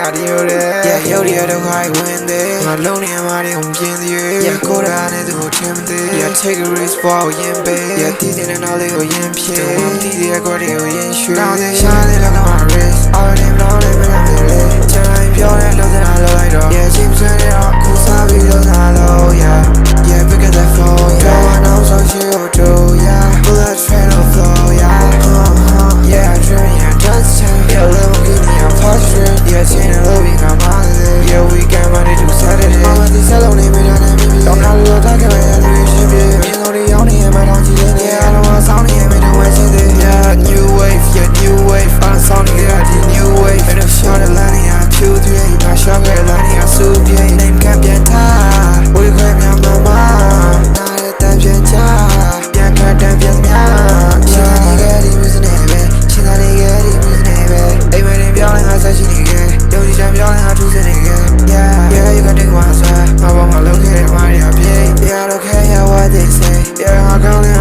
I do that. Yeah, yo, the other guy win there. My lonely money on the yeah, go down and do Timothy. Yeah, take a risk for yen bed. Yeah, teasing and all the yen pay. The one TV, I got the yen shoe. Now they shine like on my wrist. All them long, they been on the list. Time pure and love that I like. Yeah, James and it up. Cool, sorry, love that I love. Yeah, yeah, pick up that phone. Yeah, I know so she will do. Yeah, pull that train of flow. Yeah, yeah, I dream, yeah, just change. Yeah, little kitty, I'm posturing. Yeah, chain and love, I'm out of there. Yeah, we got money to Saturday. I'm at the salon, they made on that baby. Don't know what I'm talking about, yeah, you know the only in my don't see it. Yeah, I don't want sound, yeah, me the way see it. Yeah, new wave, I'm sounding, yeah, the new wave. And the shot of lining, I'm 2, 3, my shot, yeah, lining, I'm soup, yeah, name can't be a tie. We grab me on my mind. Now that that's your job. Yeah, can't damn your job. She got me get it, was in it, she got me get it, was in it. They made him yelling, I said she nigga. Yo, this jam yelling, I choose a nigga. Yeah, you can take my side. My mama look at it, money, I pay. Yeah, I don't care what they say. Yeah, I'm calling.